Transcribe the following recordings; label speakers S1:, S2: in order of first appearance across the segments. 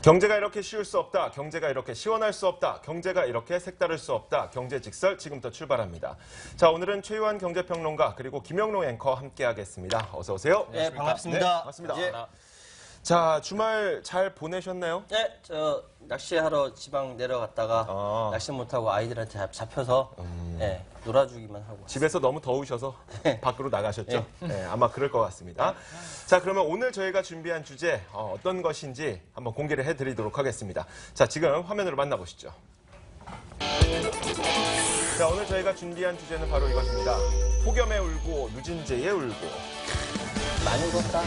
S1: 경제가 이렇게 쉬울 수 없다. 경제가 이렇게 시원할 수 없다. 경제가 이렇게 색다를 수 없다. 경제직설 지금부터 출발합니다. 자, 오늘은 최유한 경제평론가 그리고 김영롱 앵커 함께하겠습니다. 어서 오세요.
S2: 네, 반갑습니다.
S1: 네, 반갑습니다.
S2: 예.
S1: 자, 주말 잘 보내셨나요?
S2: 네, 저 낚시하러 지방 내려갔다가 낚시 못하고 아이들한테 잡혀서 네, 놀아주기만 하고
S1: 집에서 너무 더우셔서 밖으로 나가셨죠? 네, 아마 그럴 것 같습니다. 자, 그러면 오늘 저희가 준비한 주제 어떤 것인지 한번 공개를 해드리도록 하겠습니다. 자, 지금 화면으로 만나보시죠. 자, 오늘 저희가 준비한 주제는 바로 이것입니다. 폭염에 울고 누진제에 울고.
S2: 많이 울었다.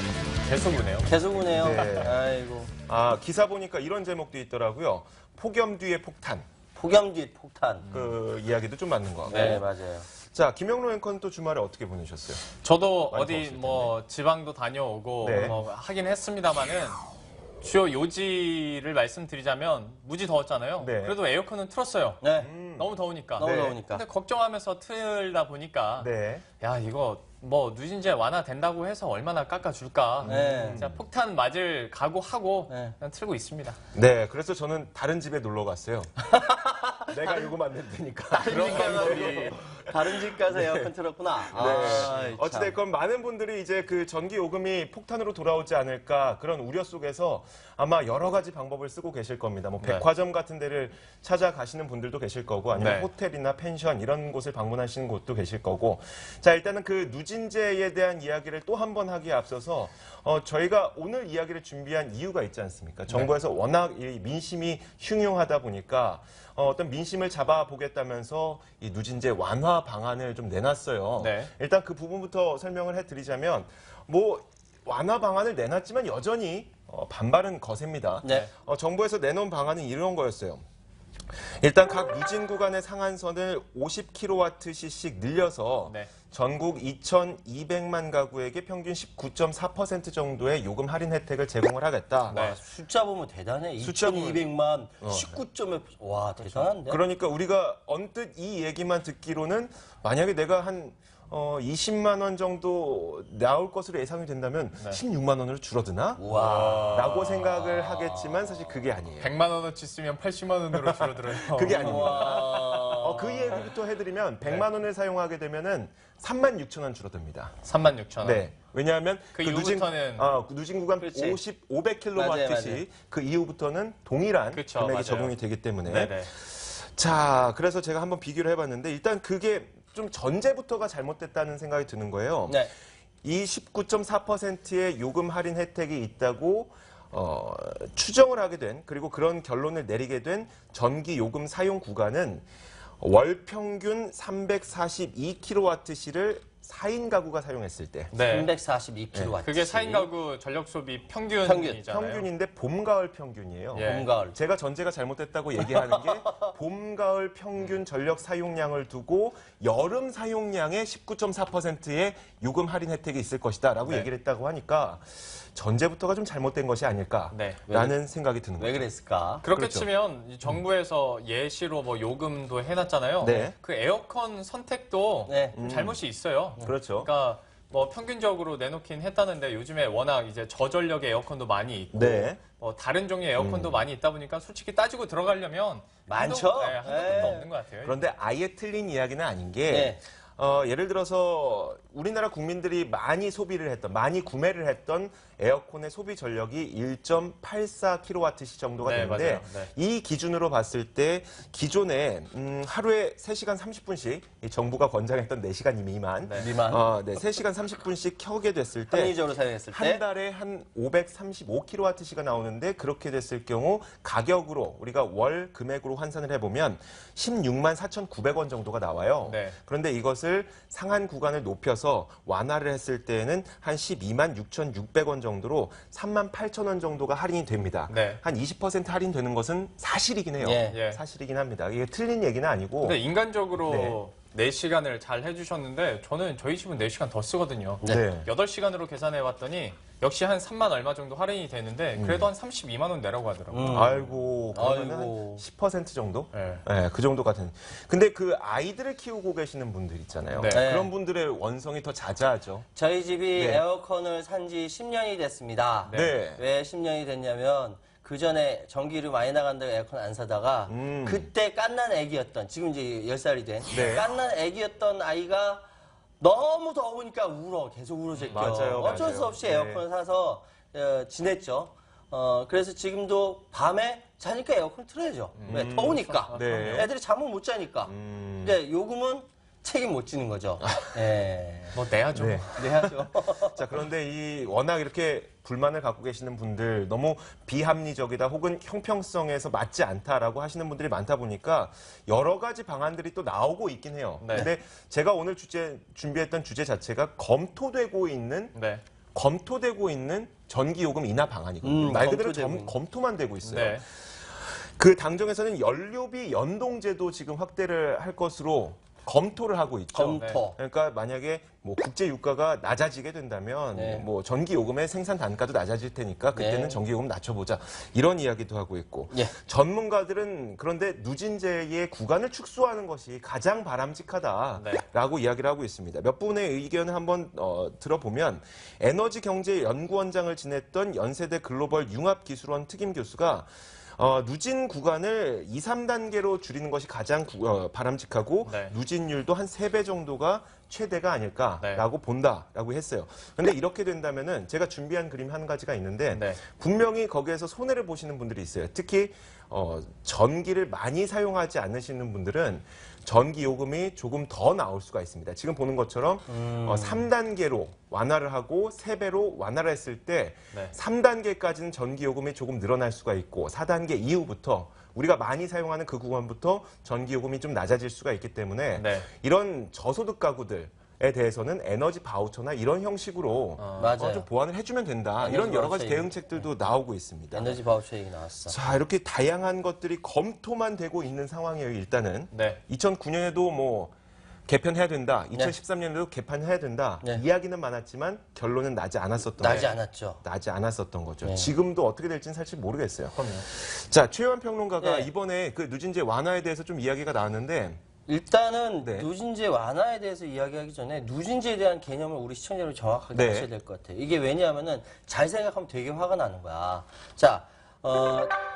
S3: 계속 우네요.
S2: 계속 우네요.
S1: 네.
S2: 아이고.
S1: 아, 기사 보니까 이런 제목도 있더라고요. 폭염 뒤에 폭탄.
S2: 폭염 뒤 폭탄.
S1: 그 이야기도 좀 맞는 것 같고.
S2: 네, 맞아요.
S1: 자, 김영로 앵커는 또 주말에 어떻게 보내셨어요?
S3: 저도
S1: 많이
S3: 어디
S1: 더웠을
S3: 뭐 지방도 다녀오고
S1: 네.
S3: 뭐 하긴 했습니다만은 주요 요지를 말씀드리자면 무지 더웠잖아요.
S1: 네.
S3: 그래도 에어컨은 틀었어요.
S2: 네,
S3: 너무 더우니까.
S2: 너무
S1: 네.
S2: 더우니까.
S3: 근데 걱정하면서 틀다 보니까
S1: 네.
S3: 야 이거 뭐 누진제 완화된다고 해서 얼마나 깎아줄까.
S2: 네.
S3: 진짜 폭탄 맞을 각오하고
S2: 네.
S3: 그냥 틀고 있습니다.
S1: 네, 그래서 저는 다른 집에 놀러 갔어요. 내가 요금 안 낸다니까.
S3: 그런 방법이
S2: 다른 집 가서 에어컨 틀었구나. 아,
S1: 어찌됐건 많은 분들이 이제 그 전기 요금이 폭탄으로 돌아오지 않을까 그런 우려 속에서 아마 여러 가지 방법을 쓰고 계실 겁니다. 뭐
S3: 네.
S1: 백화점 같은 데를 찾아가시는 분들도 계실 거고 아니면
S3: 네.
S1: 호텔이나 펜션 이런 곳을 방문하시는 곳도 계실 거고. 자, 일단은 그 누진제에 대한 이야기를 또 한 번 하기에 앞서서 저희가 오늘 이야기를 준비한 이유가 있지 않습니까? 정부에서 워낙 이 민심이 흉흉하다 보니까 어떤 민심을 잡아보겠다면서 이 누진제 완화 방안을 좀 내놨어요.
S3: 네.
S1: 일단 그 부분부터 설명을 해드리자면 뭐 완화 방안을 내놨지만 여전히 반발은 거셉니다.
S2: 네.
S1: 정부에서 내놓은 방안은 이런 거였어요. 일단 각 누진 구간의 상한선을 50kWh씩 늘려서
S3: 네.
S1: 전국 2,200만 가구에게 평균 19.4% 정도의 요금 할인 혜택을 제공을 하겠다.
S3: 네.
S2: 숫자 보면 대단해.
S1: 숫자 보면-
S2: 2,200만, 19점, 와, 대단한데?
S1: 그러니까 우리가 언뜻 이 얘기만 듣기로는 만약에 내가 한 20만 원 정도 나올 것으로 예상이 된다면 16만 원으로 줄어드나?
S2: 와.
S1: 라고 생각을 하겠지만 사실 그게 아니에요.
S3: 100만 원어치 쓰면 80만 원으로 줄어들어요.
S1: 그게 아닙니다.
S2: 와.
S1: 그 얘기부터 해드리면 100만 원을 사용하게 되면은 36,000원 줄어듭니다.
S3: 36,000원.
S1: 네. 왜냐하면
S3: 그 이후부터는
S1: 누진 구간
S2: 그렇지.
S1: 500kWh씩
S2: 맞아요.
S1: 그 이후부터는 동일한
S3: 그쵸,
S1: 금액이
S3: 맞아요.
S1: 적용이 되기 때문에
S3: 네네.
S1: 자, 그래서 제가 한번 비교를 해봤는데 일단 그게 좀 전제부터가 잘못됐다는 생각이 드는 거예요.
S2: 네.
S1: 이 19.4%의 요금 할인 혜택이 있다고 추정을 하게 된 그리고 그런 결론을 내리게 된 전기 요금 사용 구간은 월 평균 342kWh를 4인 가구가 사용했을 때
S3: 네.
S2: 342kW.
S3: 그게 4인 가구 전력 소비 평균이잖아요.
S1: 평균인데 봄, 가을 평균이에요.
S3: 예.
S2: 봄, 가을.
S1: 제가 전제가 잘못됐다고 얘기하는 게 봄, 가을 평균 전력 사용량을 두고 여름 사용량의 19.4%의 요금 할인 혜택이 있을 것이다 라고
S3: 네.
S1: 얘기를 했다고 하니까 전제부터가 좀 잘못된 것이 아닐까라는
S3: 네.
S1: 생각이 드는
S2: 왜
S1: 거죠.
S2: 그랬을까?
S3: 그렇게
S1: 그렇죠.
S3: 치면 이 정부에서 예시로 뭐 요금도 해놨잖아요.
S1: 네.
S3: 그 에어컨 선택도
S2: 네.
S3: 잘못이 있어요.
S1: 그렇죠.
S3: 그러니까 뭐 평균적으로 내놓긴 했다는데 요즘에 워낙 이제 저전력의 에어컨도 많이 있고
S1: 네.
S3: 다른 종류의 에어컨도 많이 있다 보니까 솔직히 따지고 들어가려면
S2: 많죠?
S3: 한도
S2: 네.
S3: 끝도 없는 것 같아요.
S1: 그런데 아예 틀린 이야기는 아닌 게
S2: 네.
S1: 예를 들어서 우리나라 국민들이 많이 소비를 했던, 많이 구매를 했던 에어컨의 소비 전력이 1.84kWh 정도가
S3: 네,
S1: 되는데
S3: 맞아요. 네.
S1: 이 기준으로 봤을 때 기존에 하루에 3시간 30분씩 정부가 권장했던 4시간 미만,
S3: 네.
S2: 미만.
S1: 3시간 30분씩 켜게 됐을 때
S2: 편의적으로 사용했을 때.
S1: 한 달에 한 535kWh가 나오는데 그렇게 됐을 경우 가격으로 우리가 월 금액으로 환산을 해보면 16만 4,900원 정도가 나와요.
S3: 네.
S1: 그런데 이것을 상한 구간을 높여서 완화를 했을 때는 한 12만 6,600원 정도로 3만 8,000원 정도가 할인이 됩니다.
S3: 네.
S1: 한 20% 할인되는 것은 사실이긴 해요.
S2: 예.
S3: 예.
S1: 사실이긴 합니다. 이게 틀린 얘기는 아니고.
S3: 근데 인간적으로 4시간을 잘 해주셨는데 저는 저희 집은 4시간 더 쓰거든요.
S1: 네.
S3: 8시간으로 계산해 봤더니 역시 한 3만 얼마 정도 할인이 되는데 그래도 한 32만 원 내라고 하더라고요.
S1: 아이고, 그러면
S2: 아이고.
S1: 한 10% 정도?
S3: 네.
S1: 네, 그 정도 같은. 근데 그 아이들을 키우고 계시는 분들 있잖아요.
S3: 네.
S1: 그런 분들의 원성이 더 자자하죠.
S2: 저희 집이
S1: 네.
S2: 에어컨을 산 지 10년이 됐습니다.
S1: 네.
S2: 왜 10년이 됐냐면 그 전에 전기료 많이 나간다고 에어컨 안 사다가 그때 깐난 애기였던 지금 이제 10살이 된
S1: 네.
S2: 깐난 애기였던 아이가 너무 더우니까 계속 울어 제껴.
S1: 맞아요,
S2: 어쩔
S1: 맞아요.
S2: 수 없이
S1: 네.
S2: 에어컨을 사서 지냈죠. 그래서 지금도 밤에 자니까 에어컨 틀어야죠. 왜? 더우니까.
S1: 네.
S2: 애들이 잠을 못 자니까. 근데 요금은 책임 못 지는 거죠. 예.
S3: 뭐 내야죠.
S1: 네.
S2: 내야죠.
S1: 자, 그런데 이 워낙 이렇게 불만을 갖고 계시는 분들 너무 비합리적이다 혹은 형평성에서 맞지 않다라고 하시는 분들이 많다 보니까 여러 가지 방안들이 또 나오고 있긴 해요.
S3: 네.
S1: 근데 제가 오늘 준비했던 주제 자체가 검토되고 있는
S3: 네.
S1: 전기요금 인하 방안이거든요. 말 그대로
S2: 검토되고 있는.
S1: 검토만 되고 있어요.
S3: 네.
S1: 그 당정에서는 연료비 연동제도 지금 확대를 할 것으로 검토를 하고 있죠.
S2: 검토.
S1: 그러니까 만약에 뭐 국제 유가가 낮아지게 된다면
S2: 네.
S1: 뭐 전기 요금의 생산 단가도 낮아질 테니까 그때는
S2: 네.
S1: 전기 요금 낮춰보자 이런 이야기도 하고 있고
S2: 예.
S1: 전문가들은 그런데 누진제의 구간을 축소하는 것이 가장 바람직하다라고 이야기를 하고 있습니다. 몇 분의 의견을 한번 들어보면 에너지경제연구원장을 지냈던 연세대 글로벌 융합기술원 특임 교수가 누진 구간을 2, 3단계로 줄이는 것이 가장 바람직하고
S3: 네.
S1: 누진율도 한 3배 정도가 최대가 아닐까라고 본다라고 했어요. 그런데 이렇게 된다면은 제가 준비한 그림 한 가지가 있는데
S3: 네.
S1: 분명히 거기에서 손해를 보시는 분들이 있어요. 특히 전기를 많이 사용하지 않으시는 분들은 전기 요금이 조금 더 나올 수가 있습니다. 지금 보는 것처럼 3단계로 완화를 하고 3배로 완화를 했을 때
S3: 네.
S1: 3단계까지는 전기 요금이 조금 늘어날 수가 있고 4단계 이후부터 우리가 많이 사용하는 그 구간부터 전기 요금이 좀 낮아질 수가 있기 때문에
S3: 네.
S1: 이런 저소득 가구들에 대해서는 에너지 바우처나 이런 형식으로
S2: 맞아요.
S1: 좀 보완을 해주면 된다.
S2: 에너지
S1: 이런 여러 가지
S2: 바우처
S1: 대응책들도 나오고 있습니다.
S2: 에너지 바우처 얘기 나왔어.
S1: 자, 이렇게 다양한 것들이 검토만 되고 있는 상황이에요, 일단은.
S3: 네.
S1: 2009년에도 뭐 개편해야 된다. 2013년에도 개편해야 된다.
S2: 네.
S1: 이야기는 많았지만 결론은 나지 않았었던
S2: 나지
S1: 거죠.
S2: 않았죠.
S1: 나지 않았었던 거죠.
S2: 네.
S1: 지금도 어떻게 될지는 사실 모르겠어요.
S3: 그럼요.
S1: 자, 최유한 평론가가
S2: 네.
S1: 이번에 그 누진제 완화에 대해서 좀 이야기가 나왔는데
S2: 일단은
S1: 네.
S2: 누진제 완화에 대해서 이야기하기 전에 누진제에 대한 개념을 우리 시청자 여러분 정확하게
S1: 네.
S2: 아셔야 될 것 같아요. 이게 왜냐하면은 잘 생각하면 되게 화가 나는 거야. 자,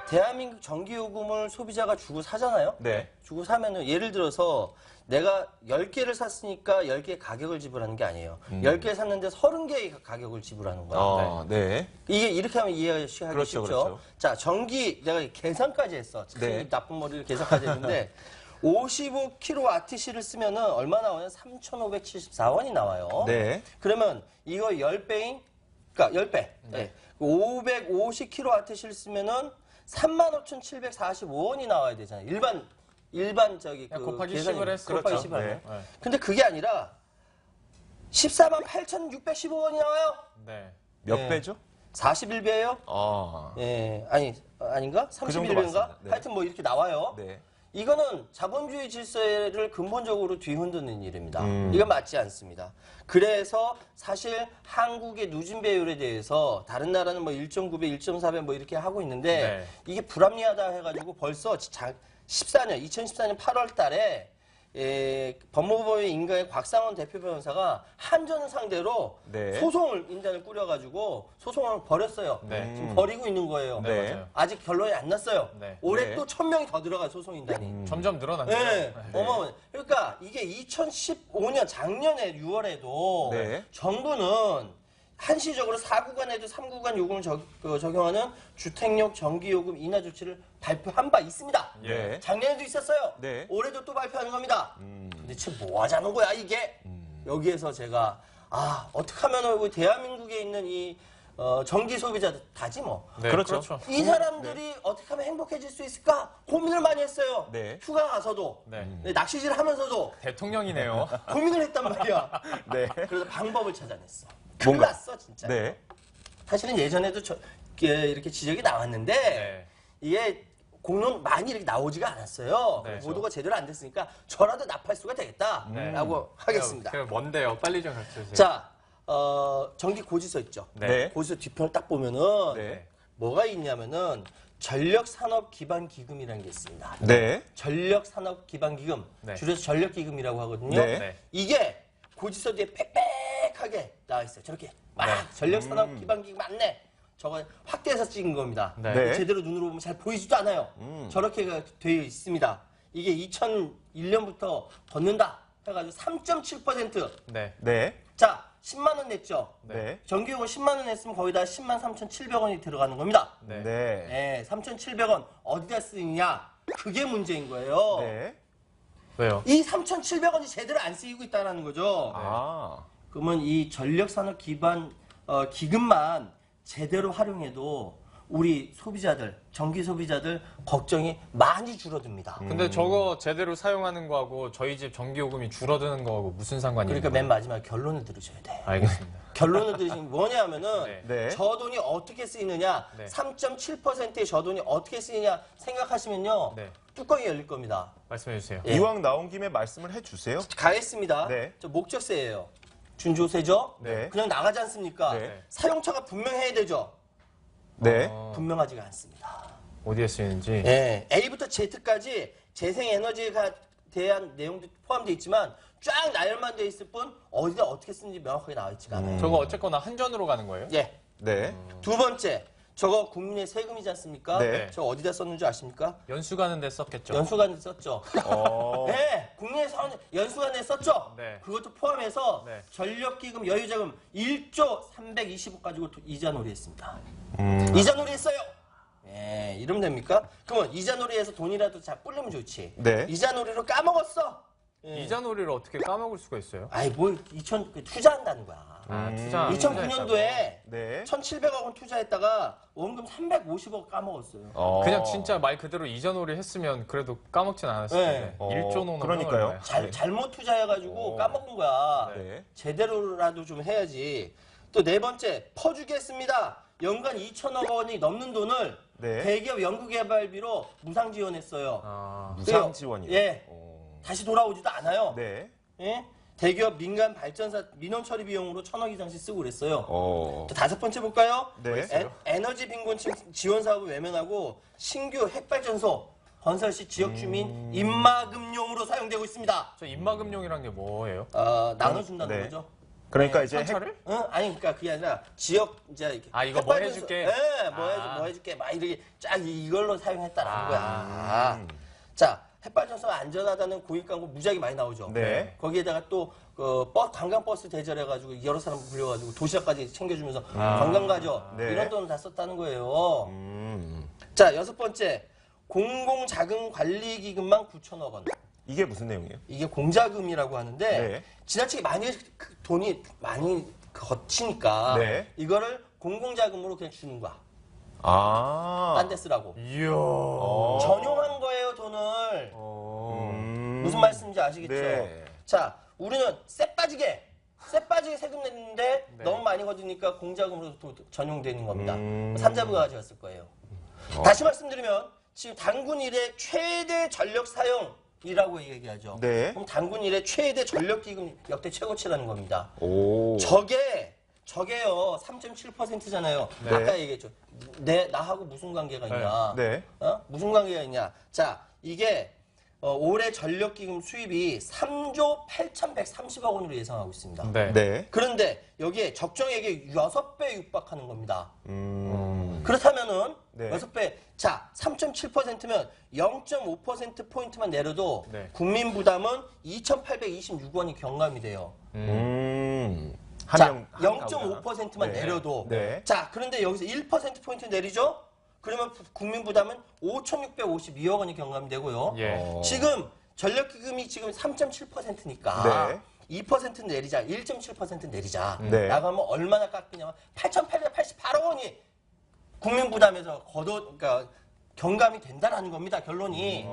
S2: 대한민국 전기요금을 소비자가 주고 사잖아요.
S1: 네.
S2: 주고 사면은 예를 들어서 내가 10개를 샀으니까 10개 가격을 지불하는 게 아니에요. 10개 샀는데 30개의 가격을 지불하는 거야.
S1: 네.
S2: 이게 이렇게 하면 이해하기
S1: 그렇죠,
S2: 쉽죠.
S1: 그렇죠.
S2: 자, 전기 내가 계산까지 했어. 참
S1: 네.
S2: 이 나쁜 머리를 계산까지 했는데 55kWh를 쓰면은 얼마 나와요? 3,574원이 나와요.
S1: 네.
S2: 그러면 이거 10배인 그러니까 10배. 네. 550kWh를 쓰면은 35,745원이 나와야 되잖아요. 일반 저기
S3: 그냥
S2: 그
S3: 곱하기
S2: 계산이
S3: 10을 했을
S2: 곱하기
S1: 그렇죠.
S2: 10을 하면.
S1: 네.
S3: 네.
S2: 근데 그게 아니라 148,615원이 나와요.
S3: 네.
S1: 몇
S2: 네.
S1: 배죠?
S2: 41배예요?
S1: 아.
S2: 예, 아닌가?
S1: 그 정도
S2: 31배인가?
S1: 맞습니다. 네.
S2: 하여튼 뭐 이렇게 나와요.
S1: 네.
S2: 이거는 자본주의 질서를 근본적으로 뒤흔드는 일입니다.
S1: 음.
S2: 이건 맞지 않습니다. 그래서 사실 한국의 누진 배율에 대해서 다른 나라는 뭐 1.9배, 1.4배 뭐 이렇게 하고 있는데
S3: 네.
S2: 이게 불합리하다 해가지고 벌써 2014년 8월 달에 법무부의 인가의 곽상원 대표 변호사가 한전을 상대로
S1: 네.
S2: 소송을 인단을 꾸려가지고 소송을 벌였어요.
S3: 네.
S2: 지금 벌이고 있는 거예요.
S1: 네.
S3: 맞아요.
S2: 아직 결론이 안 났어요.
S3: 네.
S2: 올해
S1: 네.
S2: 또 1,000명이 더 들어가요, 소송 인단이.
S3: 점점 늘어나네요.
S2: 네. 어머, 그러니까 이게 2015년 작년에 6월에도
S1: 네.
S2: 정부는 한시적으로 4구간에도 3구간 요금을 적용하는 주택용 전기요금 인하 조치를 발표한 바 있습니다.
S1: 네.
S2: 작년에도 있었어요.
S1: 네.
S2: 올해도 또 발표하는 겁니다. 근데 지금 뭐 하자는 거야, 이게? 여기에서 제가, 어떻게 하면 우리 대한민국에 있는 이 전기 소비자들 다지 뭐.
S3: 네,
S1: 그렇죠.
S2: 이 사람들이 어떻게 하면 행복해질 수 있을까? 고민을 많이 했어요.
S1: 네.
S2: 휴가 가서도.
S3: 네.
S2: 낚시질 하면서도
S3: 대통령이네요.
S2: 고민을 했단 말이야.
S1: 네.
S2: 그래서 방법을 찾아냈어. 큰일
S1: 뭔가?
S2: 났어, 진짜.
S1: 네.
S2: 사실은 예전에도 이렇게 지적이 나왔는데,
S3: 네.
S2: 이게 공론 많이 이렇게 나오지가 않았어요.
S3: 네.
S2: 보도가 제대로 안 됐으니까 저라도 납할수가 되겠다라고 하겠습니다.
S3: 그 뭔데요? 빨리 좀 가르쳐 주세요.
S2: 자, 전기 고지서 있죠.
S1: 네.
S2: 고지서 뒤편을 딱 보면은
S1: 네.
S2: 뭐가 있냐면은 전력산업기반기금이라는 게 있습니다.
S1: 네.
S2: 전력산업기반기금,
S3: 네.
S2: 줄여서 전력기금이라고 하거든요.
S1: 네.
S3: 네.
S2: 이게 고지서 뒤에 빽빽하게 나와 있어요. 저렇게 막 전력산업기반기금 맞네. 저거 확대해서 찍은 겁니다.
S3: 네.
S2: 제대로 눈으로 보면 잘 보이지도 않아요. 저렇게 되어 있습니다. 이게 2001년부터 걷는다 해가지고 3.7%.
S3: 네.
S1: 네.
S2: 자, 10만 원 냈죠.
S1: 네.
S2: 전기요금 10만 원 냈으면 거의 다 10만 3,700원이 들어가는 겁니다.
S3: 네.
S1: 네.
S2: 네, 3,700원 어디다 쓰느냐? 그게 문제인 거예요.
S1: 네.
S3: 왜요?
S2: 이 3,700원이 제대로 안 쓰이고 있다는 거죠.
S1: 아.
S2: 그러면 이 전력산업 기반 기금만 제대로 활용해도 우리 소비자들, 전기 소비자들 걱정이 많이 줄어듭니다.
S3: 근데 저거 제대로 사용하는 거하고 저희 집 전기요금이 줄어드는 거하고 무슨 상관이
S2: 그러니까
S3: 있는
S2: 맨 마지막에 결론을 들으셔야 돼.
S3: 알겠습니다.
S2: 결론을 들으시면 뭐냐면은
S3: 네.
S1: 네.
S2: 저 돈이 어떻게 쓰이느냐,
S3: 네.
S2: 3.7%의 저 돈이 어떻게 쓰이냐 생각하시면요.
S3: 네.
S2: 뚜껑이 열릴 겁니다.
S3: 말씀해 주세요.
S2: 예.
S1: 이왕 나온 김에 말씀을 해주세요.
S2: 가겠습니다.
S1: 네.
S2: 저 목적세예요. 준조세죠?
S1: 네.
S2: 그냥 나가지 않습니까?
S1: 네.
S2: 사용처가 분명해야 되죠?
S1: 네.
S2: 분명하지가 않습니다.
S3: 어디에 쓰이는지.
S2: 예, A부터 Z까지 재생에너지에 대한 내용도 포함되어 있지만 쫙 나열만 돼 있을 뿐 어디다 어떻게 쓰는지 명확하게 나와 있지가 않아요.
S3: 저거 어쨌거나 한전으로 가는 거예요?
S2: 예.
S1: 네.
S2: 두 번째, 저거 국민의 세금이지 않습니까?
S1: 네.
S2: 저 어디다 썼는 줄 아십니까?
S3: 연수 가는데 썼겠죠.
S2: 연수관에 썼죠.
S1: 어.
S2: 네, 국민의 연수관에 썼죠.
S3: 네.
S2: 그것도 포함해서
S3: 네.
S2: 전력기금 여유자금 1조 320억 가지고 이자놀이했습니다. 이자놀이했어요. 예, 이러면 됩니까? 그러면 이자놀이해서 돈이라도 잘 불리면 좋지.
S1: 네.
S2: 이자놀이로 까먹었어. 예.
S3: 이자놀이를 어떻게 까먹을 수가 있어요?
S2: 아이 뭘 투자한다는 거야.
S3: 투자.
S2: 2009년도에
S1: 네.
S2: 1,700억 원 투자했다가 원금 350억 까먹었어요.
S3: 그냥 진짜 말 그대로 이자놀이 했으면 그래도 까먹진 않았을
S2: 네.
S3: 텐데. 1조 노는
S1: 그러니까요.
S2: 잘못 투자해가지고 까먹은 거야.
S1: 네.
S2: 제대로라도 좀 해야지. 또 네 번째, 퍼주겠습니다. 연간 2천억 원이 넘는 돈을
S1: 네.
S2: 대기업 연구개발비로 무상 지원했어요.
S3: 아,
S1: 무상 지원이요.
S2: 예. 다시 돌아오지도 않아요.
S1: 네.
S2: 예? 대기업 민간 발전사 민원 처리 비용으로 1,000억 이상씩 쓰고 그랬어요.
S1: 어.
S2: 또 다섯 번째 볼까요?
S1: 네.
S2: 에너지 빈곤층 지원 사업을 외면하고 신규 핵발전소 건설 시 지역 주민 입마금용으로 사용되고 있습니다.
S3: 저 입마금용이란 게 뭐예요?
S2: 나눠준다는
S1: 네.
S2: 거죠.
S1: 그러니까 이제
S3: 현찰을?
S2: 응? 아니 그러니까 그게 아니라 지역 이제 이렇게
S3: 이거 뭐
S2: 핵발전소-
S3: 해줄게?
S2: 예,
S3: 아.
S2: 뭐 해줄게 막 이렇게 쫙 이걸로 사용했다는
S3: 아.
S2: 거야. 자, 핵발전소가 안전하다는 고익 광고 무지하게 많이 나오죠.
S1: 네.
S2: 거기에다가 또 관광버스 대절해가지고 여러 사람 불려가지고 도시락까지 챙겨주면서 관광 가죠.
S1: 네.
S2: 이런 돈을 다 썼다는 거예요.
S1: 음.
S2: 자, 여섯 번째 공공자금관리기금만 9천억 원.
S1: 이게 무슨 내용이에요?
S2: 이게 공자금이라고 하는데
S1: 네.
S2: 지나치게 많이 돈이 많이 거치니까
S1: 네.
S2: 이거를 공공자금으로 그냥 주는 거야.
S1: 아.
S2: 딴 데 쓰라고.
S3: 이야.
S2: 전용한 거예요, 돈을. 무슨 말씀인지 아시겠죠?
S1: 네.
S2: 자, 우리는 쎄 빠지게 세금 냈는데 너무 많이 거두니까 공자금으로 전용되는 겁니다. 산자부가 가져갔을 거예요. 다시 말씀드리면 지금 단군 이래 최대 전력 사용이라고 얘기하죠.
S1: 네.
S2: 그럼 단군 이래 최대 전력 기금 역대 최고치라는 겁니다.
S1: 오.
S2: 저게요 3.7%잖아요.
S1: 네.
S2: 아까 얘기했죠. 나하고 무슨 관계가 있냐?
S1: 네.
S2: 무슨 관계가 있냐? 자, 이게 올해 전력기금 수입이 3조 8,130억 원으로 예상하고 있습니다.
S3: 네.
S1: 네.
S2: 그런데 여기에 적정액의 6배 육박하는 겁니다.
S1: 음.
S2: 그렇다면은
S1: 네.
S2: 6배. 자, 3.7%면 0.5%포인트만 내려도
S3: 네.
S2: 국민 부담은 2,826원이 경감이 돼요. 자, 0.5%만
S1: 네.
S2: 내려도.
S1: 네.
S2: 자, 그런데 여기서 1%포인트 내리죠? 그러면 국민 부담은 5,652억 원이 경감이 되고요.
S3: 예.
S2: 지금 전력기금이 지금 3.7%니까
S1: 네.
S2: 2% 내리자, 1.7% 내리자.
S1: 네.
S2: 나가면 얼마나 깎이냐면 8,888억 원이 국민 부담에서 그러니까 경감이 된다는 겁니다. 결론이.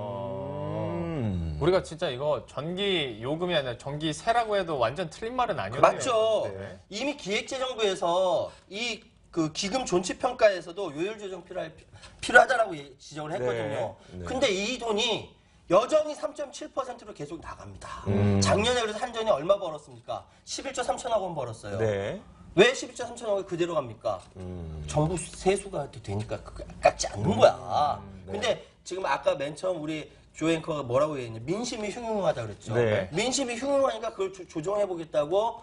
S3: 우리가 진짜 이거 전기 요금이 아니라 전기세라고 해도 완전 틀린 말은 아니에요.
S2: 맞죠.
S1: 네.
S2: 이미 기획재정부에서 이 기금 존치 평가에서도 요율 조정 필요하다라고 지적을 했거든요.
S1: 네.
S2: 근데 이 돈이 여전히 3.7%로 계속 나갑니다. 작년에 그래서 한전이 얼마 벌었습니까? 11조 3천억 원 벌었어요.
S1: 네.
S2: 왜 11조 3천억이 그대로 갑니까? 정부 세수가 되니까 그게 아깝지 않는 거야.
S1: 네.
S2: 근데 지금 아까 맨 처음 우리 조 앵커가 뭐라고 얘기했냐. 민심이 흉흉하다 그랬죠.
S1: 네.
S2: 민심이 흉흉하니까 그걸 조정해보겠다고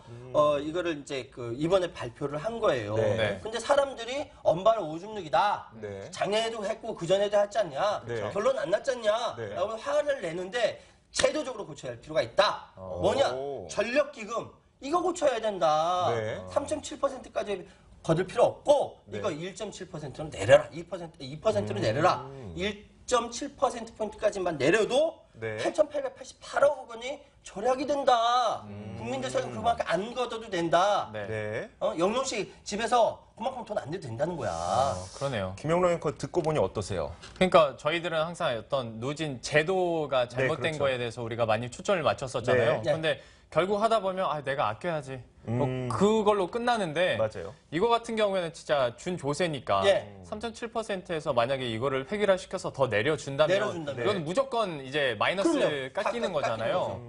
S2: 이거를 이제 이번에 발표를 한 거예요.
S1: 네.
S2: 근데 사람들이 엄발은 오줌누기다.
S1: 네.
S2: 작년에도 했고 그전에도 했지 않냐.
S1: 네.
S2: 결론 안 났잖냐.
S1: 네.
S2: 라고 화를 내는데 제도적으로 고쳐야 할 필요가 있다. 뭐냐. 전력기금. 이거 고쳐야 된다.
S1: 네.
S2: 3.7%까지 거둘 필요 없고
S1: 네.
S2: 이거 1.7%로 내려라. 2%로 내려라. 1.7%포인트까지만 내려도
S1: 네.
S2: 8,888억 원이 절약이 된다. 국민들 세금 그만큼 안 걷어도 된다.
S3: 네.
S1: 네.
S2: 영룡 씨 집에서 그만큼 돈 안 내도 된다는 거야.
S3: 그러네요.
S1: 김영로 앵커 듣고 보니 어떠세요?
S3: 그러니까 저희들은 항상 어떤 누진 제도가 잘못된
S1: 그렇죠.
S3: 거에 대해서 우리가 많이 초점을 맞췄었잖아요.
S2: 네.
S3: 근데 결국 하다 보면 내가 아껴야지. 뭐 그걸로 끝나는데
S1: 맞아요.
S3: 이거 같은 경우에는 진짜 준 조세니까
S2: 예.
S3: 3.7%에서 만약에 이거를 획일화시켜서 더 내려준다면
S2: 내려준다면.
S3: 이건 무조건 이제 마이너스
S2: 그럼요.
S3: 깎이는
S2: 깎이는
S3: 거잖아요.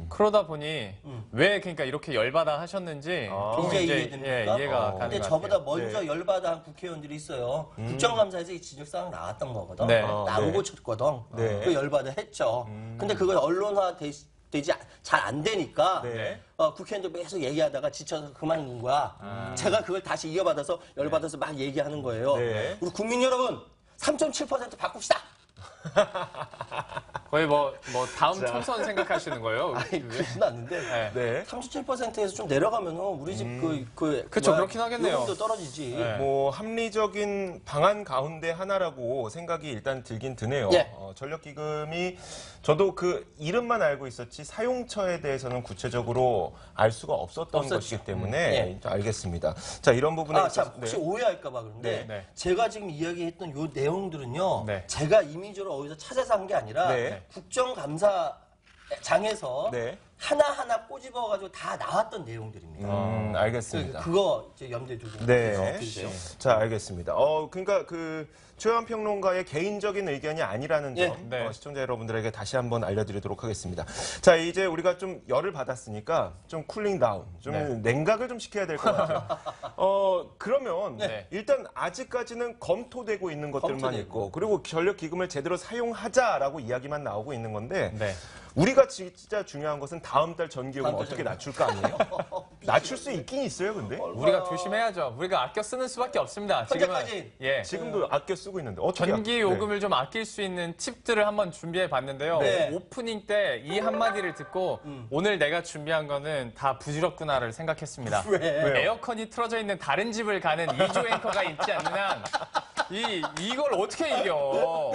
S3: 그러다 보니 왜 그러니까 이렇게 열받아 하셨는지 조금
S2: 이제 이해됩니까?
S3: 이해가 가는
S2: 근데
S3: 것
S2: 저보다
S3: 같아요.
S2: 먼저 열받아 한 국회의원들이 있어요. 국정감사에서 이 지적사항 나왔던 거거든.
S3: 네.
S2: 안
S1: 네.
S2: 고쳤거든.
S1: 네.
S2: 그 열받아 했죠. 근데 그거 언론화 되지 잘 안 되니까
S1: 네.
S2: 국회의원들 계속 얘기하다가 지쳐서 그만둔 거야. 제가 그걸 다시 이어받아서 열받아서 막 얘기하는 거예요.
S1: 네.
S2: 우리 국민 여러분 3.7% 바꿉시다.
S3: 거의 뭐 다음 총선 생각하시는 거예요?
S2: 그렇진 않는데
S3: 네.
S1: 네.
S2: 37%에서 좀 내려가면은 우리 집
S3: 그쵸, 그렇긴 하겠네요.
S2: 요금도 떨어지지.
S3: 네.
S1: 뭐 합리적인 방안 가운데 하나라고 생각이 일단 들긴 드네요.
S2: 예.
S1: 전력기금이 저도 그 이름만 알고 있었지 사용처에 대해서는 구체적으로 알 수가 없었던
S2: 없었죠.
S1: 것이기 때문에
S2: 예.
S1: 알겠습니다. 자 이런 부분에
S2: 참
S1: 있어서
S2: 혹시
S1: 네.
S2: 오해할까봐 그런데
S3: 네, 네.
S2: 제가 지금 이야기했던 요 내용들은요.
S3: 네.
S2: 제가 이미지로 어디서 찾아서 한 게 아니라
S1: 네.
S2: 국정감사장에서
S1: 네.
S2: 하나하나 꼬집어가지고 다 나왔던 내용들입니다.
S1: 알겠습니다.
S2: 그거 이제 염두에 두고
S1: 네.
S2: 드세요.
S1: 자, 알겠습니다. 그러니까 그 최현 평론가의 개인적인 의견이 아니라는 점
S2: 예.
S3: 네.
S1: 시청자 여러분들에게 다시 한번 알려드리도록 하겠습니다. 자, 이제 우리가 좀 열을 받았으니까 좀 쿨링 다운, 좀
S3: 네.
S1: 냉각을 좀 시켜야 될 것 같아요. 그러면
S3: 네.
S1: 일단 아직까지는 검토되고 있는 것들만
S2: 검토되고.
S1: 있고 그리고 전력기금을 제대로 사용하자라고 이야기만 나오고 있는 건데
S3: 네.
S1: 우리가 진짜 중요한 것은 다음 달 전기요금
S2: 다음 달
S1: 어떻게
S2: 전기요금.
S1: 낮출까 아니에요? 낮출 수 있긴 있어요, 근데.
S3: 우리가 조심해야죠. 우리가 아껴 쓰는 수밖에 없습니다. 지금은
S2: 현재까지.
S3: 예.
S1: 지금도 아껴 쓰고 있는데 어떻게
S3: 전기 요금을 좀 아낄 수 있는 팁들을 한번 준비해 봤는데요.
S2: 네.
S3: 오프닝 때 이 한마디를 듣고 오늘 내가 준비한 거는 다 부질없구나를 생각했습니다.
S2: 왜요?
S3: 에어컨이 틀어져 있는 다른 집을 가는 이조 앵커가 있지 않는 한 이걸 어떻게 이겨?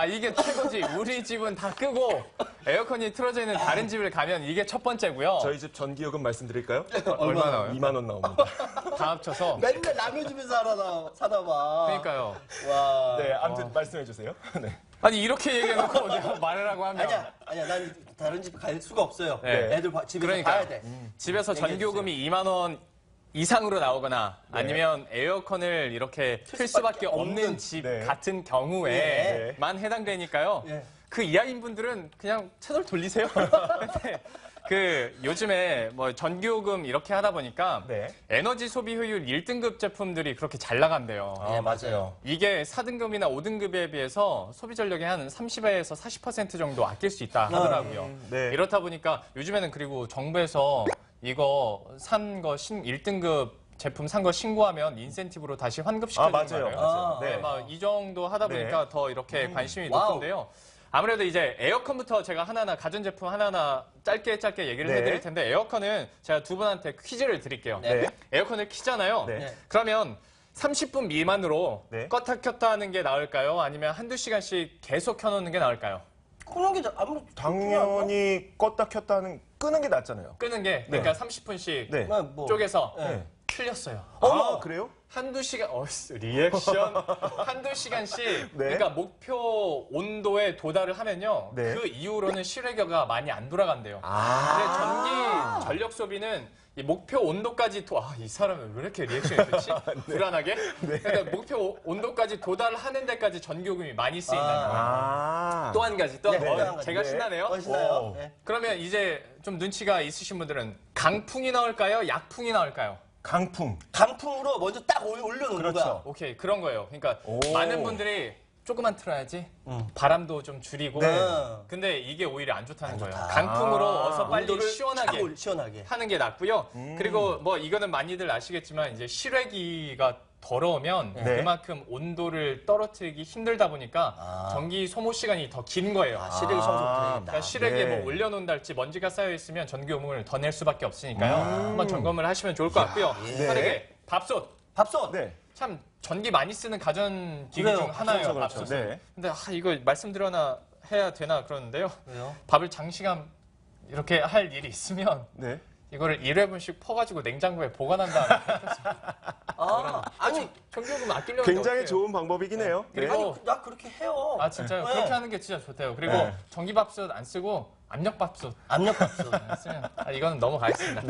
S3: 이게 최고지. 우리 집은 다 끄고 에어컨이 틀어져 있는 다른 집을 가면 이게 첫 번째고요.
S1: 저희 집 전기요금 말씀드릴까요?
S3: 얼마 나와요?
S1: 2만 원 나옵니다.
S3: 다 합쳐서.
S2: 맨날 남의 집에서 사다 봐.
S3: 그러니까요.
S2: 와.
S1: 네, 아무튼 말씀해 주세요. 네.
S3: 아니 이렇게 얘기해놓고 내가 말을 하고 하면
S2: 아니야. 난 다른 집 갈 수가 없어요.
S3: 네.
S2: 애들 집에서
S3: 그러니까요.
S2: 봐야 돼.
S3: 집에서
S2: 얘기해
S3: 전기요금이 2만 원 이상으로 나오거나 아니면 에어컨을 이렇게 틀 수밖에 없는 집
S1: 네.
S3: 같은 경우에만 해당되니까요.
S2: 예.
S3: 그 이하인 분들은 그냥 채널 돌리세요. 근데 그 요즘에 뭐 전기요금 이렇게 하다 보니까
S1: 네.
S3: 에너지 소비 효율 1등급 제품들이 그렇게 잘 나간대요.
S2: 네, 맞아요.
S3: 이게 4등급이나 5등급에 비해서 소비 전력의 한 30에서 40% 정도 아낄 수 있다 하더라고요.
S1: 네.
S3: 이렇다 보니까 요즘에는 그리고 정부에서 이거 산 거 1등급 제품 산 거 신고하면 인센티브로 다시 환급시켜주는
S1: 맞아요.
S3: 거예요.
S1: 맞아요.
S3: 네, 막 이 정도 하다 보니까
S1: 네.
S3: 더 이렇게 관심이
S2: 와우.
S3: 높은데요. 아무래도 이제 에어컨부터 제가 하나하나 가전제품 하나하나 짧게 얘기를
S1: 네.
S3: 해드릴 텐데 에어컨은 제가 두 분한테 퀴즈를 드릴게요.
S1: 네.
S3: 에어컨을 키잖아요.
S1: 네.
S2: 네.
S3: 그러면 30분 미만으로
S1: 네.
S3: 껐다 켰다 하는 게 나을까요? 아니면 한두 시간씩 계속 켜놓는 게 나을까요?
S2: 그런 게 아무래도
S1: 당연히 껐다 켰다 하는 끄는 게 낫잖아요.
S3: 끄는 게 그러니까 30분씩
S1: 네.
S2: 뭐
S3: 쪼개서
S1: 네.
S3: 틀렸어요.
S1: 아, 그래요?
S3: 한두 시간, 리액션. 한두 시간씩,
S1: 네.
S3: 그러니까 목표 온도에 도달을 하면요.
S1: 네.
S3: 그 이후로는 실외교가 많이 안 돌아간대요.
S1: 아.
S3: 근데 전기 전력 소비는 이 목표 온도까지 이 사람은 왜 이렇게 리액션이 좋지? 불안하게? 그러니까 목표 온도까지 도달하는 데까지 전기요금이 많이 쓰인다는 거예요.
S1: 아.
S3: 또 한 가지, 또 한
S2: 네,
S3: 가지.
S2: 또 한 가지.
S3: 제가
S1: 네.
S3: 신나네요.
S2: 신나요.
S1: 오.
S2: 네.
S3: 그러면 이제 좀 눈치가 있으신 분들은 강풍이 나올까요? 약풍이 나올까요?
S1: 강풍.
S2: 강풍으로 먼저 딱 올려놓는
S1: 그렇죠.
S2: 거야.
S3: 오케이, 그런 거예요. 그러니까
S1: 오.
S3: 많은 분들이 조금만 틀어야지. 바람도 좀 줄이고.
S1: 네.
S3: 근데 이게 오히려 안 좋다는 거예요.
S2: 좋다.
S3: 강풍으로 어서 빨리
S2: 온도를
S3: 시원하게
S2: 쫙 시원하게.
S3: 하는 게 낫고요. 그리고 뭐 이거는 많이들 아시겠지만 이제 실외기가 더러우면
S1: 네.
S3: 그만큼 온도를 떨어뜨리기 힘들다 보니까 전기 소모 시간이 더 긴 거예요.
S2: 시래기 청소 못하겠다.
S3: 그러니까 실외기에
S1: 네.
S3: 뭐 올려놓은 달지 먼지가 쌓여 있으면 전기요금을 더 낼 수밖에 없으니까요. 한번 점검을 하시면 좋을 것 같고요.
S1: 네.
S3: 빠르게 밥솥.
S2: 밥솥.
S1: 네.
S3: 참 전기 많이 쓰는 가전 기기
S2: 그래요.
S3: 중 하나예요.
S1: 그렇죠.
S3: 밥솥은.
S1: 네.
S3: 근데 이거 말씀드려나 해야 되나 그러는데요.
S2: 왜요?
S3: 밥을 장시간 이렇게 할 일이 있으면
S1: 네.
S3: 이거를 1회분씩 퍼가지고 냉장고에 보관한 다음에
S2: 아니,
S3: 전기요금 아끼려면
S1: 굉장히 좋은 방법이긴 해요. 네.
S3: 그리고
S2: 아니, 나 그렇게 해요.
S3: 아 진짜요?
S2: 네.
S3: 그렇게 하는 게 진짜 좋대요. 그리고
S1: 네.
S3: 전기밥솥 안 쓰고 압력밥솥
S2: 압력밥솥.
S3: 쓰면 이거는 넘어가겠습니다.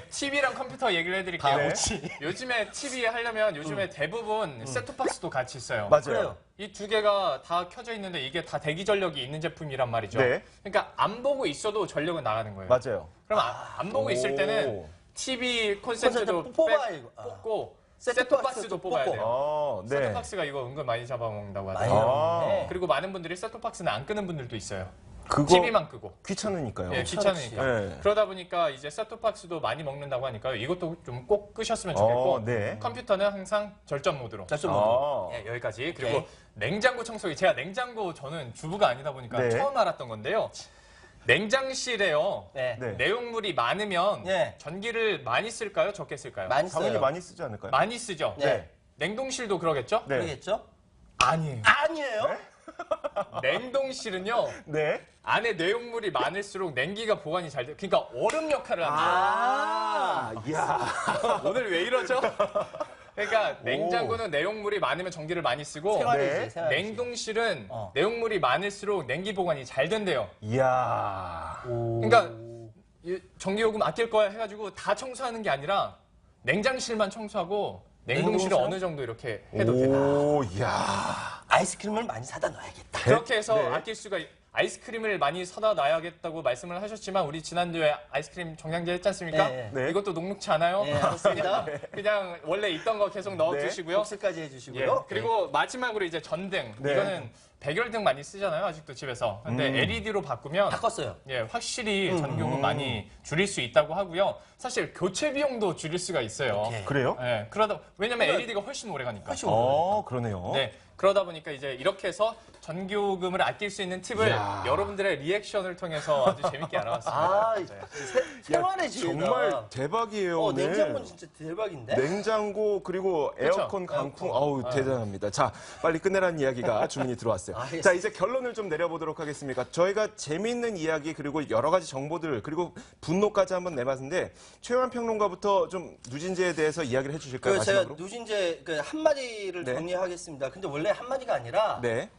S3: TV랑 컴퓨터 얘기를 해드릴게요.
S1: 네.
S3: 요즘에 TV 하려면 요즘에 대부분 셋톱박스도 같이 있어요.
S1: 맞아요.
S2: 그래요.
S3: 이 두 개가 다 켜져 있는데 이게 다 대기 전력이 있는 제품이란 말이죠.
S1: 네.
S3: 그러니까 안 보고 있어도 전력은 나가는 거예요.
S1: 맞아요.
S3: 그럼 안 보고 있을 때는 TV 콘센트도
S2: 콘센트 뽑아야 이거.
S3: 뽑고
S2: 셋톱박스도
S3: 셋톱박스도 뽑아야
S2: 뽑고.
S3: 돼요.
S1: 네.
S3: 셋톱박스가 이거 은근 많이 잡아먹는다고
S2: 많이
S3: 하더라고요.
S2: 나오는데.
S3: 그리고 많은 분들이 셋톱박스는 안 끄는 분들도 있어요.
S1: 그거
S3: TV만 끄고.
S1: 귀찮으니까요.
S3: 예, 귀찮으니까.
S1: 네.
S3: 그러다 보니까 이제 셋톱박스도 많이 먹는다고 하니까요. 이것도 좀 꼭 끄셨으면 좋겠고
S1: 네.
S3: 컴퓨터는 항상 절전 모드로.
S2: 절전 모드.
S3: 예, 여기까지. 그리고
S2: 오케이.
S3: 냉장고 청소기. 제가 냉장고 저는 주부가 아니다 보니까
S1: 네.
S3: 처음 알았던 건데요. 냉장실에요.
S2: 네.
S1: 네.
S3: 내용물이 많으면
S2: 네.
S3: 전기를 많이 쓸까요? 적게 쓸까요?
S2: 많이 써요.
S1: 당연히 많이 쓰지 않을까요?
S3: 많이 쓰죠.
S2: 네.
S3: 냉동실도 그러겠죠?
S1: 네.
S2: 그러겠죠?
S3: 아니에요.
S2: 아니에요?
S3: 냉동실은요.
S1: 네.
S3: 안에 내용물이 많을수록 냉기가 보관이 잘 돼요. 그러니까 얼음 역할을 합니다.
S1: 야.
S3: 오늘 왜 이러죠? 그러니까 냉장고는 내용물이 많으면 전기를 많이 쓰고
S2: 생활이지,
S1: 네.
S2: 생활이지.
S3: 냉동실은
S2: 어.
S3: 내용물이 많을수록 냉기 보관이 잘 된대요.
S1: 이야.
S3: 그러니까 이 전기요금 아낄 거야 해가지고 다 청소하는 게 아니라 냉장실만 청소하고 냉동실은
S2: 냉동실은?
S3: 어느 정도 이렇게 해도 된다.
S1: 오, 이야.
S2: 아이스크림을 많이 사다 놔야겠다.
S3: 그렇게 해서
S1: 네.
S3: 아낄 수가 아이스크림을 많이 사다 놔야겠다고 말씀을 하셨지만 우리 지난주에 아이스크림 정량제 했지 않습니까?
S2: 네.
S1: 네.
S3: 이것도 녹록치 않아요?
S2: 네, 그렇습니다.
S3: 그냥 원래 있던 거 계속 넣어주시고요.
S2: 복습까지
S3: 예,
S2: 해주시고요.
S3: 그리고 마지막으로 이제 전등.
S1: 네.
S3: 이거는 백열등 많이 쓰잖아요, 아직도 집에서. 근데 LED로 바꾸면
S2: 바꿨어요.
S3: 예, 확실히 전기요금 많이 줄일 수 있다고 하고요. 사실 교체 비용도 줄일 수가 있어요.
S2: 오케이.
S1: 그래요?
S3: 예, 왜냐면 LED가 훨씬 오래 가니까.
S2: 훨씬 오래.
S1: 그러네요.
S3: 네, 그러다 보니까 이제 이렇게 해서 전기요금을 아낄 수 있는 팁을
S1: 이야.
S3: 여러분들의 리액션을 통해서 아주 재밌게 알아봤습니다.
S2: 아, 생활의 지혜다.
S1: 정말 대박이에요. 오늘.
S2: 냉장고는 진짜 대박인데?
S1: 냉장고 그리고
S3: 그렇죠.
S1: 에어컨 강풍
S2: 에어컨.
S1: 어우 대단합니다. 자 빨리 끝내라는 이야기가 주문이 들어왔어요.
S2: 알겠습니다.
S1: 자 이제 결론을 좀 내려보도록 하겠습니다. 저희가 재미있는 이야기 그리고 여러 가지 정보들 그리고 분노까지 한번 내봤는데 최요한 평론가부터 좀 누진제에 대해서 이야기를 해주실까요?
S2: 제가
S1: 마지막으로?
S2: 누진제 한마디를
S1: 네.
S2: 정리하겠습니다. 근데 원래 한마디가 아니라
S1: 네.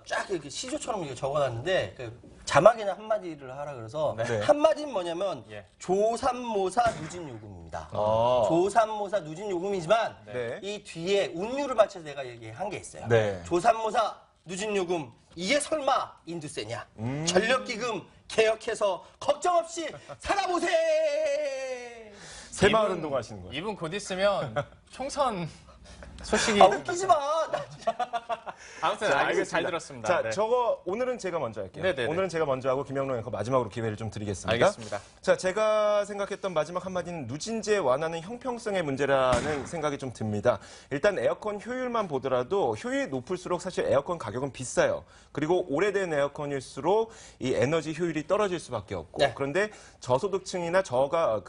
S2: 쫙 이렇게 시조처럼 이렇게 적어놨는데 자막에는 한마디를 하라 그래서
S1: 네.
S2: 한마디는 뭐냐면
S3: 예.
S2: 조삼모사 누진요금입니다.
S1: 아.
S2: 조삼모사 누진요금이지만
S1: 네.
S2: 이 뒤에 운율을 맞춰서 내가 얘기한 게 있어요.
S1: 네.
S2: 조삼모사 누진요금 이게 설마 인두세냐? 전력기금 개혁해서 걱정 없이 살아보세.
S1: 새마을
S3: 이분-
S1: 운동하시는 거예요.
S3: 이분 곧 있으면 총선 소식이
S2: 웃기지 마. 나 진짜.
S3: 아무튼
S1: 자,
S3: 알겠습니다. 잘 들었습니다.
S1: 자,
S3: 네.
S1: 저거 오늘은 제가 먼저 할게요.
S3: 네네네.
S1: 오늘은 제가 먼저 하고 김영롱 앵커 마지막으로 기회를 좀 드리겠습니다.
S3: 알겠습니다.
S1: 자, 제가 생각했던 마지막 한마디는 누진제 완화는 형평성의 문제라는 생각이 좀 듭니다. 일단 에어컨 효율만 보더라도 효율이 높을수록 사실 에어컨 가격은 비싸요. 그리고 오래된 에어컨일수록 이 에너지 효율이 떨어질 수밖에 없고.
S2: 네.
S1: 그런데 저소득층이나 저가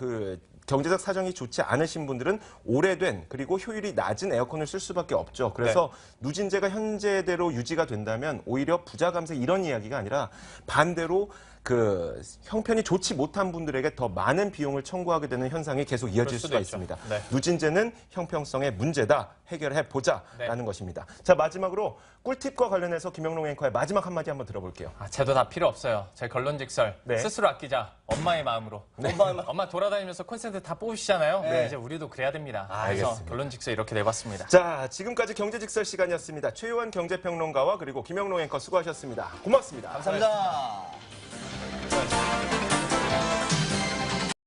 S1: 경제적 사정이 좋지 않으신 분들은 오래된 그리고 효율이 낮은 에어컨을 쓸 수밖에 없죠. 그래서 누진제가 현재대로 유지가 된다면 오히려 부자 감세 이런 이야기가 아니라 반대로 형편이 좋지 못한 분들에게 더 많은 비용을 청구하게 되는 현상이 계속 이어질
S3: 수도
S1: 수가
S3: 있죠.
S1: 있습니다.
S3: 네.
S1: 누진제는 형평성의 문제다. 해결해 보자라는 것입니다. 자, 마지막으로 꿀팁과 관련해서 김영롱 앵커의 마지막 한마디 한번 들어볼게요.
S3: 제도 다 필요 없어요. 제 결론직설.
S1: 네.
S3: 스스로 아끼자. 엄마의 마음으로.
S2: 엄마의 마음.
S3: 엄마 돌아다니면서 콘센트 다 뽑으시잖아요.
S2: 네.
S3: 이제 우리도 그래야 됩니다. 그래서
S1: 알겠습니다.
S3: 결론직설 이렇게 내봤습니다.
S1: 자, 지금까지 경제직설 시간이었습니다. 최요한 경제평론가와 그리고 김영롱 앵커 수고하셨습니다. 고맙습니다.
S2: 감사합니다.